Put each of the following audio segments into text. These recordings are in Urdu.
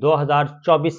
2024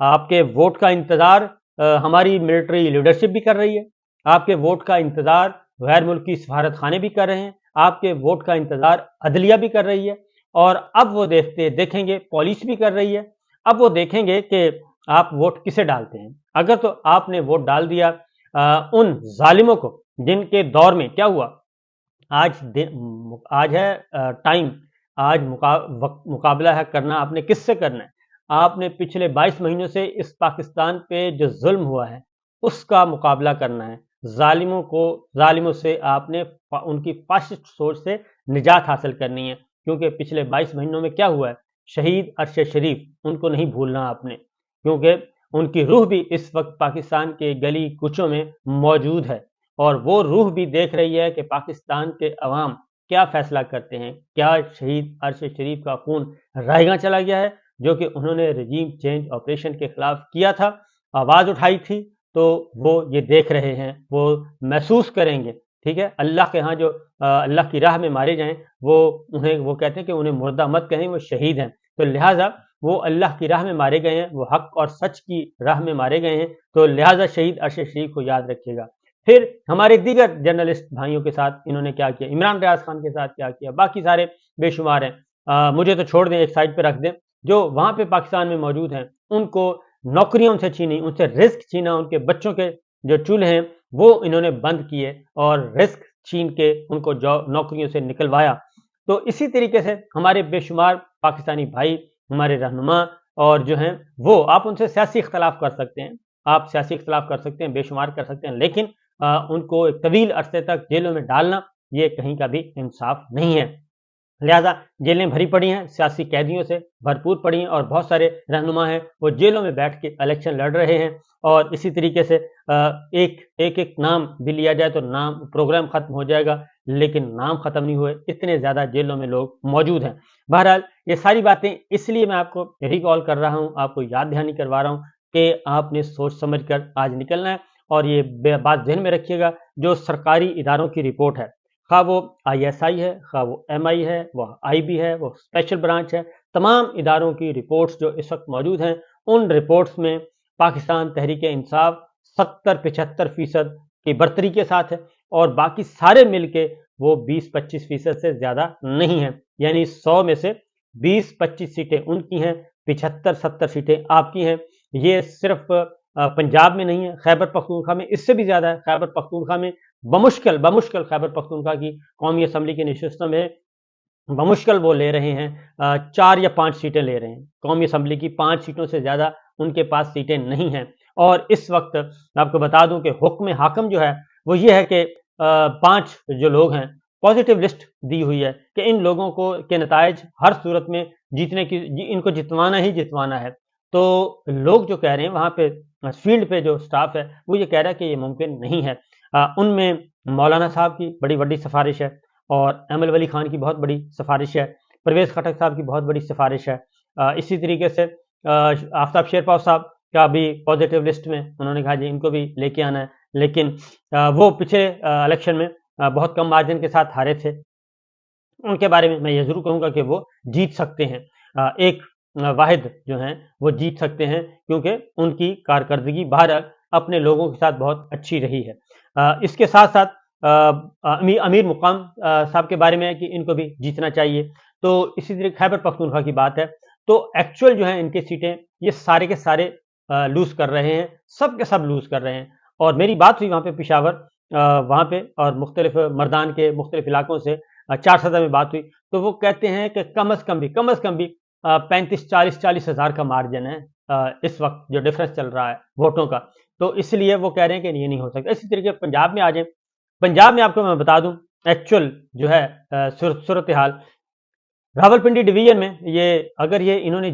آپ کے ووٹ کا انتظار ہماری ملٹری لیڈرشپ بھی کر رہی ہے، آپ کے ووٹ کا انتظار غیر ملکی سفارت خانے بھی کر رہے ہیں، آپ کے ووٹ کا انتظار عدلیہ بھی کر رہی ہے، اور اب وہ دیکھیں گے پولیس بھی کر رہی ہے، اب وہ دیکھیں گے کہ آپ ووٹ کسے ڈالتے ہیں۔ اگر تو آپ نے ووٹ ڈال دیا ان ظالموں کو جن کے دور میں کیا ہوا، آج ہے ٹائم، آج مقابلہ ہے کرنا آپ نے کس سے کرنا ہے؟ آپ نے پچھلے 22 مہینوں سے اس پاکستان پہ جو ظلم ہوا ہے اس کا مقابلہ کرنا ہے، ظالموں سے آپ نے ان کی فاشسٹ سوچ سے نجات حاصل کرنی ہے، کیونکہ پچھلے 22 مہینوں میں کیا ہوا ہے، شہید ارشد شریف ان کو نہیں بھولنا آپ نے، کیونکہ ان کی روح بھی اس وقت پاکستان کے گلی کوچوں میں موجود ہے، اور وہ روح بھی دیکھ رہی ہے کہ پاکستان کے عوام کیا فیصلہ کرتے ہیں۔ کیا شہید ارشد شریف کا خون رائے گاں چلا گیا ہے، جو کہ انہوں نے رجیم چینج آپریشن کے خلاف کیا تھا، آواز اٹھائی تھی، تو وہ یہ دیکھ رہے ہیں، وہ محسوس کریں گے، ٹھیک ہے۔ اللہ کے ہاں جو اللہ کی راہ میں مارے جائیں، وہ کہتے ہیں کہ انہیں مردہ مت کہیں، وہ شہید ہیں، تو لہٰذا وہ اللہ کی راہ میں مارے گئے ہیں، وہ حق اور سچ کی راہ میں مارے گئے ہیں، تو لہٰذا شہید ارشد شریف کو یاد رکھیے گا۔ پھر ہمارے دیگر جرنلسٹ بھائیوں کے ساتھ انہوں نے کیا کیا، عمران ریاض خان کے ساتھ کیا کیا، باقی سارے بے شمار ہیں، مجھے تو چھوڑ دیں، ایک سائڈ پہ رکھ دیں، جو وہاں پہ پاکستان میں موجود ہیں، ان کو نوکریوں ان سے چھینی، ان سے رزق چھینا، ان کے بچوں کے جو چولہے ہیں وہ انہوں نے بند کیے اور رزق چھین کے ان کو نوکریوں سے نکلوایا۔ تو اسی طریقے سے ہمارے بے شمار پاکستانی بھائی، ہمارے رہنما اور جو ہیں وہ، آپ ان سے سیاسی اختلاف کر سکتے ہیں، آپ سیاسی اختلاف کر سکتے ہیں، بے شمار کر سکتے ہیں، لیکن ان کو ایک طویل عرصے تک جیلوں میں ڈالنا یہ کہیں کا بھی انصاف نہیں ہے۔ لہذا جیلیں بھری پڑی ہیں، سیاسی قیدیوں سے بھرپور پڑی ہیں، اور بہت سارے رہنما ہیں وہ جیلوں میں بیٹھ کے الیکشن لڑ رہے ہیں، اور اسی طریقے سے ایک نام بھی لیا جائے تو نام پروگرام ختم ہو جائے گا، لیکن نام ختم نہیں ہوئے، اتنے زیادہ جیلوں میں لوگ موجود ہیں۔ بہرحال یہ ساری باتیں اس لیے میں آپ کو ریکال کر رہا ہوں، آپ کو یاد دہانی کروا رہا ہوں کہ آپ نے سوچ سمجھ کر آج نکلنا ہے، اور یہ بات ذہن میں رکھیے گا، جو سرکاری اداروں کی رپورٹ ہے، خواہ وہ ISI ہے، خواہ وہ MI ہے، وہ IB ہے، وہ اسپیشل برانچ ہے، تمام اداروں کی رپورٹس جو اس وقت موجود ہیں، ان رپورٹس میں پاکستان تحریک انصاف 70-75% کی برتری کے ساتھ ہے، اور باقی سارے مل کے وہ 20-25% سے زیادہ نہیں ہیں، یعنی 100 میں سے 20-25 سیٹیں ان کی ہیں، 75-70 سیٹیں آپ کی ہیں۔ یہ صرف پنجاب میں نہیں ہے، خیبر پختونخوا میں اس سے بھی زیادہ ہے۔ خیبر پختونخوا میں بمشکل خیبر پختونخوا کی قومی اسمبلی کے نشستوں میں بمشکل وہ لے رہے ہیں 4 یا 5 سیٹیں لے رہے ہیں، قومی اسمبلی کی 5 سیٹوں سے زیادہ ان کے پاس سیٹیں نہیں ہیں۔ اور اس وقت آپ کو بتا دوں کہ حکم حاکم جو ہے وہ یہ ہے کہ 5 جو لوگ ہیں، پازیٹیو لسٹ دی ہوئی ہے کہ ان لوگوں کے نتائج ہر صورت میں جیتنے کی، ان کو جتوانا ہی جتوانا ہے۔ تو لوگ جو کہہ رہے ہیں وہاں پہ فیلڈ پہ جو سٹاف ہے وہ یہ کہہ رہا ہے کہ یہ ممکن نہیں ہے۔ ان میں مولانا صاحب کی بڑی بڑی سفارش ہے، اور ایمل ولی خان کی بہت بڑی سفارش ہے، پرویز خٹک صاحب کی بہت بڑی سفارش ہے، اسی طریقے سے آفتاب شیرپاؤ صاحب کا بھی پازیٹیو لسٹ میں انہوں نے کہا جی ان کو بھی لے کے آنا ہے، لیکن وہ پچھلے الیکشن میں بہت کم مارجن کے ساتھ ہارے تھے۔ ان کے بارے میں یہ ضرور کہوں گا کہ وہ جیت سکتے ہیں، ایک واحد جو ہیں وہ جیت سکتے ہیں، کیونکہ ان کی کارکردگی بہرحال اپنے لوگوں کے ساتھ بہت اچھی رہی ہے۔ اس کے ساتھ ساتھ امیر مقام صاحب کے بارے میں ہے کہ ان کو بھی جیتنا چاہیے۔ تو اسی طرح خیبر پختونخوا کی بات ہے تو ایکچوئل جو ہیں ان کے سیٹیں یہ سارے کے سارے لوز کر رہے ہیں، سب کے سب لوز کر رہے ہیں۔ اور میری بات ہوئی وہاں پہ پشاور وہاں پہ اور مختلف مردان کے مختلف علاقوں سے 4 صدر میں بات ہوئی، تو وہ کہتے ہیں کہ کم از کم بھی 35-40 ہزار کا مارجن ہے اس وقت جو ڈفرنس چل رہا ہے ووٹوں کا، تو اس لیے وہ کہہ رہے ہیں کہ یہ نہیں ہو سکتا۔ اسی طریقے پنجاب میں آ جائیں، پنجاب میں آپ کو میں بتا دوں ایکچوئل جو ہے صورتحال راولپنڈی ڈویژن میں، اگر انہوں نے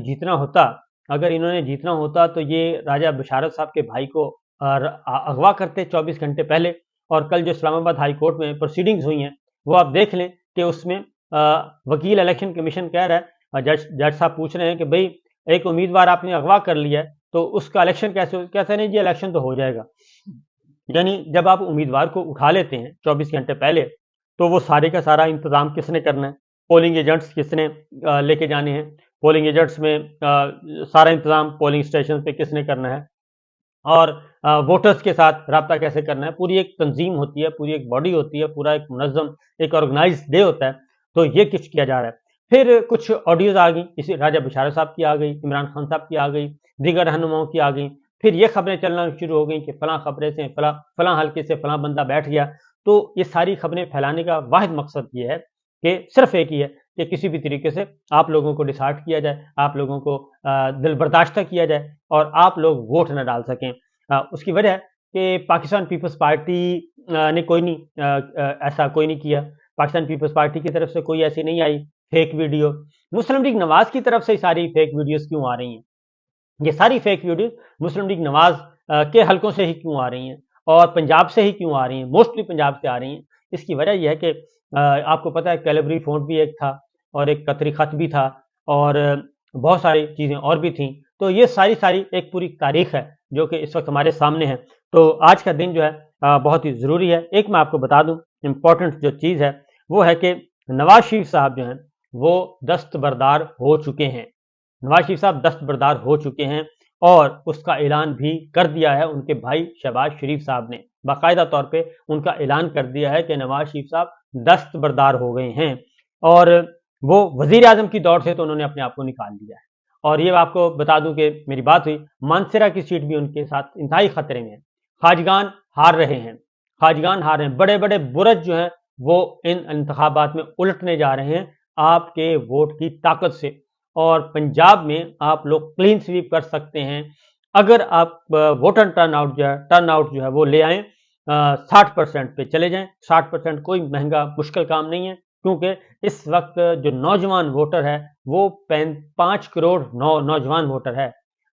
جیتنا ہوتا تو یہ راجہ بشارت صاحب کے بھائی کو اغوا کرتے 24 گھنٹے پہلے، اور کل جو اسلام آباد ہائی کورٹ میں پروسیڈنگز ہوئی ہیں وہ آپ دیکھ لیں کہ اس میں وکیل الیکشن کمیشن کہہ رہا ہے، جج صاحب پوچھ رہے ہیں کہ بھئی ایک امیدوار آپ نے اغوا کر لیا ہے تو اس کا الیکشن کیسے، کہتے ہیں جی الیکشن تو ہو جائے گا۔ یعنی جب آپ امیدوار کو اٹھا لیتے ہیں 24 گھنٹے پہلے تو وہ سارے کا سارا انتظام کس نے کرنا ہے، پولنگ ایجنٹس کس نے لے کے جانے ہیں، پولنگ ایجنٹس میں سارا انتظام پولنگ اسٹیشن پہ کس نے کرنا ہے اور ووٹرز کے ساتھ رابطہ کیسے کرنا ہے، پوری ایک تنظیم ہوتی ہے، پوری ایک باڈی ہوتی ہے، پورا ایک منظم ایک آرگنائز ڈے ہوتا ہے. تو یہ کچھ کیا جا رہا ہے. پھر کچھ آڈیوز آ گئی، اسی راجہ بشارت صاحب کی آ گئی، عمران خان صاحب کی آ گئی، دیگر رہنماؤں کی آ گئی. پھر یہ خبریں چلنا شروع ہو گئیں کہ فلاں خبریں سے فلاں حلقے سے فلاں بندہ بیٹھ گیا. تو یہ ساری خبریں پھیلانے کا واحد مقصد یہ ہے کہ صرف ایک ہی ہے کہ کسی بھی طریقے سے آپ لوگوں کو ڈسہارٹ کیا جائے، آپ لوگوں کو دل برداشتہ کیا جائے اور آپ لوگ ووٹ نہ ڈال سکیں. اس کی وجہ ہے کہ پاکستان پیپلز پارٹی نے ایسا کوئی نہیں کیا. پاکستان پیپلز پارٹی کی طرف سے کوئی ایسی نہیں آئی فیک ویڈیو. مسلم لیگ نواز کی طرف سے ساری فیک ویڈیوز کیوں آ رہی ہیں؟ یہ ساری فیک ویڈیوز مسلم لیگ نواز کے حلقوں سے ہی کیوں آ رہی ہیں اور پنجاب سے ہی کیوں آ رہی ہیں؟ موسٹلی پنجاب سے آ رہی ہیں. اس کی وجہ یہ ہے کہ آپ کو پتہ ہے کیلیبری فونٹ بھی ایک تھا اور ایک قطری خط بھی تھا اور بہت ساری چیزیں اور بھی تھیں. تو یہ ساری ایک پوری تاریخ ہے جو کہ اس وقت ہمارے سامنے ہے. تو آج کا دن جو ہے بہت ہی ضروری ہے. ایک میں آپ کو بتا دوں امپورٹنٹ جو چیز ہے وہ ہے کہ نواز شریف صاحب جو ہیں وہ دستبردار ہو چکے ہیں. نواز شریف صاحب دستبردار ہو چکے ہیں اور اس کا اعلان بھی کر دیا ہے ان کے بھائی شہباز شریف صاحب نے. باقاعدہ طور پہ ان کا اعلان کر دیا ہے کہ نواز شریف صاحب دستبردار ہو گئے ہیں اور وہ وزیر اعظم کی دوڑ سے تو انہوں نے اپنے آپ کو نکال دیا ہے. اور یہ آپ کو بتا دوں کہ میری بات ہوئی مانسرا کی سیٹ بھی ان کے ساتھ انتہائی خطرے میں ہے. خواجگان ہار رہے ہیں. بڑے بڑے برج جو ہیں وہ ان انتخابات میں الٹنے جا رہے ہیں آپ کے ووٹ کی طاقت سے. اور پنجاب میں آپ لوگ کلین سویپ کر سکتے ہیں اگر آپ ووٹر ٹرن آؤٹ جو ہے وہ لے آئیں 60% پہ چلے جائیں. 60% کوئی مہنگا مشکل کام نہیں ہے کیونکہ اس وقت جو نوجوان ووٹر ہے وہ 5 کروڑ نوجوان ووٹر ہے.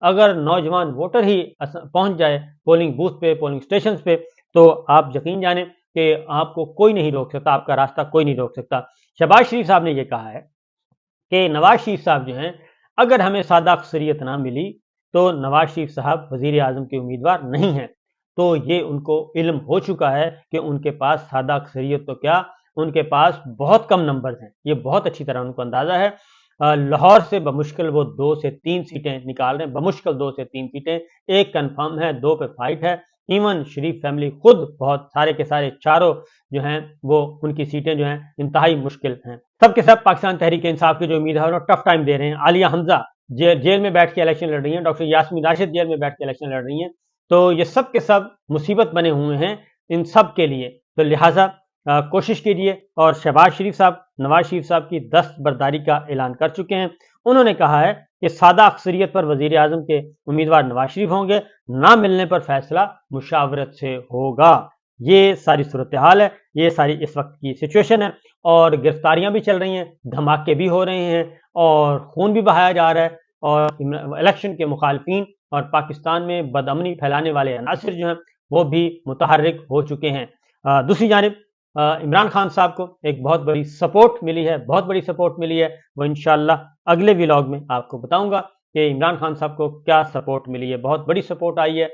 اگر نوجوان ووٹر ہی پہنچ جائے پولنگ بوتھ پہ پولنگ اسٹیشن پہ تو آپ یقین جانیں کہ آپ کو کوئی نہیں روک سکتا، آپ کا راستہ کوئی نہیں روک سکتا. شہباز شریف صاحب نے یہ کہا ہے کہ نواز شریف صاحب جو ہیں اگر ہمیں سادہ اکثریت نہ ملی تو نواز شریف صاحب وزیر اعظم کے امیدوار نہیں ہیں. تو یہ ان کو علم ہو چکا ہے کہ ان کے پاس سادہ اکثریت تو کیا، ان کے پاس بہت کم نمبرز ہیں. یہ بہت اچھی طرح ان کو اندازہ ہے. لاہور سے بمشکل وہ 2 سے 3 سیٹیں نکال رہے ہیں، بمشکل 2 سے 3 سیٹیں. ایک کنفرم ہے، 2 پہ فائٹ ہے. ایون شریف فیملی خود بہت سارے کے سارے چاروں جو ہیں وہ ان کی سیٹیں جو ہیں انتہائی مشکل ہیں. سب کے سب پاکستان تحریک انصاف کے جو امیدوار ٹف ٹائم دے رہے ہیں. عالیہ حمزہ جیل میں بیٹھ کے الیکشن لڑ رہی ہیں، ڈاکٹر یاسمین راشد جیل میں بیٹھ کے الیکشن لڑ رہی ہیں. تو یہ سب کے سب مصیبت بنے ہوئے ہیں ان سب کے لیے. تو لہٰذا کوشش کیجیے. اور شہباز شریف صاحب نواز شریف صاحب کی دستبرداری کا اعلان کر چکے ہیں. انہوں نے کہا ہے کہ سادہ اکثریت پر وزیر اعظم کے امیدوار نواز شریف ہوں گے، نہ ملنے پر فیصلہ مشاورت سے ہوگا. یہ ساری صورتحال ہے، یہ ساری اس وقت کی سچویشن ہے. اور گرفتاریاں بھی چل رہی ہیں، دھماکے بھی ہو رہے ہیں اور خون بھی بہایا جا رہا ہے اور الیکشن کے مخالفین اور پاکستان میں بدامنی پھیلانے والے عناصر جو ہیں وہ بھی متحرک ہو چکے ہیں. دوسری جانب عمران خان صاحب کو ایک بہت بڑی سپورٹ ملی ہے، بہت بڑی سپورٹ ملی ہے. وہ انشاءاللہ اگلے ولاگ میں آپ کو بتاؤں گا کہ عمران خان صاحب کو کیا سپورٹ ملی ہے. بہت بڑی سپورٹ آئی ہے